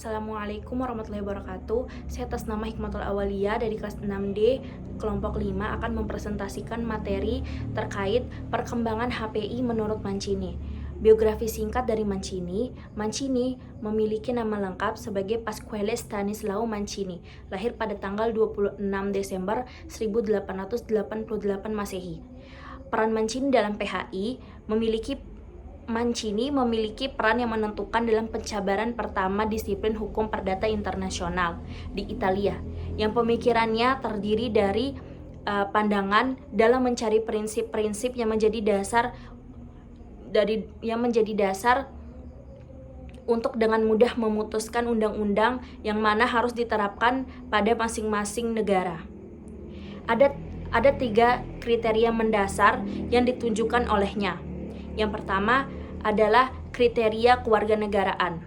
Assalamualaikum warahmatullahi wabarakatuh. Saya atas nama Hikmatul Awaliyah dari kelas 6D kelompok 5 akan mempresentasikan materi terkait perkembangan HPI menurut Mancini. Biografi singkat dari Mancini. Mancini memiliki nama lengkap sebagai Pasquale Stanislao Mancini, lahir pada tanggal 26 Desember 1888 Masehi. Peran Mancini dalam PHI Mancini memiliki peran yang menentukan dalam pencabaran pertama disiplin hukum perdata internasional di Italia, yang pemikirannya terdiri dari pandangan dalam mencari prinsip-prinsip yang menjadi dasar untuk dengan mudah memutuskan undang-undang yang mana harus diterapkan pada masing-masing negara. Ada 3 kriteria mendasar yang ditunjukkan olehnya. Yang pertama adalah kriteria kewarganegaraan.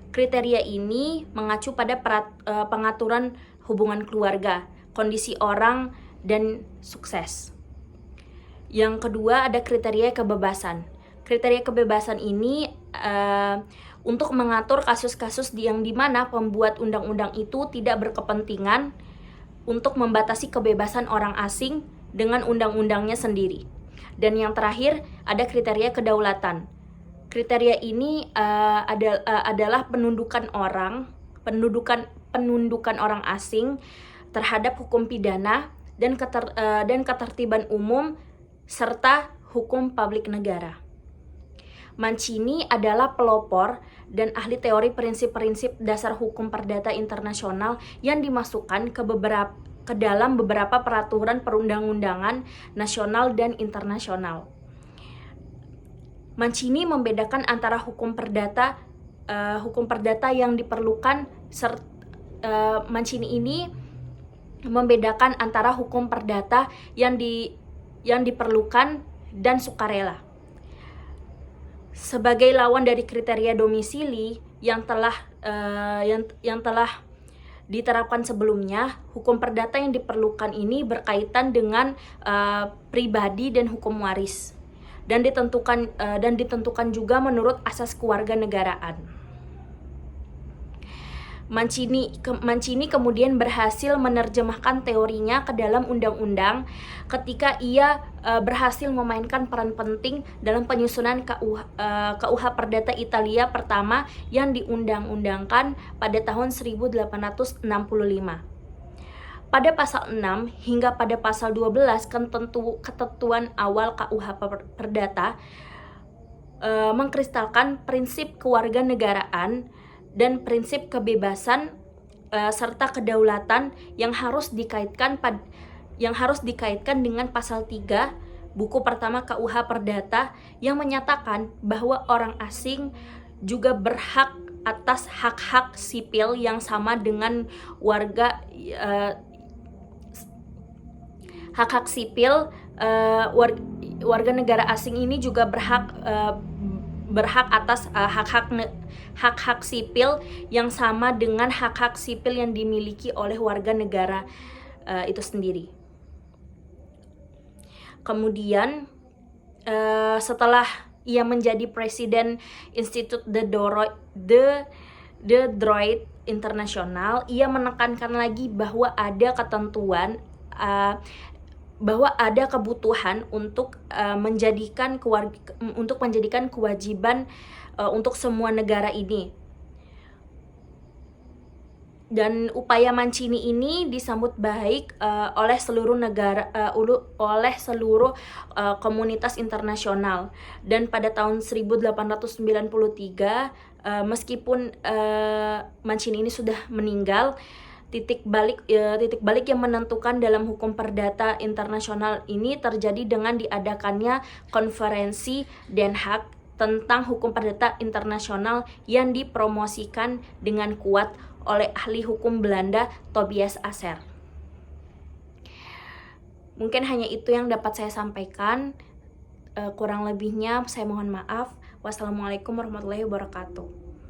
Kriteria ini mengacu pada pengaturan hubungan keluarga, kondisi orang, dan sukses. Yang kedua ada kriteria kebebasan. Kriteria kebebasan ini untuk mengatur kasus-kasus yang dimana pembuat undang-undang itu tidak berkepentingan untuk membatasi kebebasan orang asing dengan undang-undangnya sendiri. Dan yang terakhir ada kriteria kedaulatan. Kriteria ini adalah penundukan orang asing terhadap hukum pidana dan ketertiban umum serta hukum publik negara. Mancini adalah pelopor dan ahli teori prinsip-prinsip dasar hukum perdata internasional yang dimasukkan ke dalam beberapa peraturan perundang-undangan nasional dan internasional. Mancini membedakan antara hukum perdata yang diperlukan. Mancini ini membedakan antara hukum perdata yang diperlukan dan sukarela. Sebagai lawan dari kriteria domisili yang telah diterapkan sebelumnya, hukum perdata yang diperlukan ini berkaitan dengan pribadi dan hukum waris, dan ditentukan juga menurut asas kewarganegaraan. Mancini kemudian berhasil menerjemahkan teorinya ke dalam undang-undang ketika ia berhasil memainkan peran penting dalam penyusunan KUH Perdata Italia pertama yang diundang-undangkan pada tahun 1865. Pada pasal 6 hingga pada pasal 12 ketentuan awal KUH Perdata mengkristalkan prinsip kewarganegaraan dan prinsip kebebasan serta kedaulatan yang harus dikaitkan dengan pasal 3 buku pertama KUH Perdata yang menyatakan bahwa orang asing juga berhak atas hak-hak sipil yang sama dengan warga. Hak-hak sipil warga negara asing ini juga berhak atas hak-hak sipil yang sama dengan hak-hak sipil yang dimiliki oleh warga negara itu sendiri. Kemudian setelah ia menjadi presiden Institut de Droit International, ia menekankan lagi bahwa ada kebutuhan untuk menjadikan kewajiban untuk semua negara ini. Dan upaya Mancini ini disambut baik oleh seluruh komunitas internasional. Dan pada tahun 1893, meskipun Mancini ini sudah meninggal, titik balik yang menentukan dalam hukum perdata internasional ini terjadi dengan diadakannya konferensi Den Haag tentang hukum perdata internasional yang dipromosikan dengan kuat oleh ahli hukum Belanda Tobias Asser. Mungkin hanya itu yang dapat saya sampaikan. Kurang lebihnya saya mohon maaf. Wassalamualaikum warahmatullahi wabarakatuh.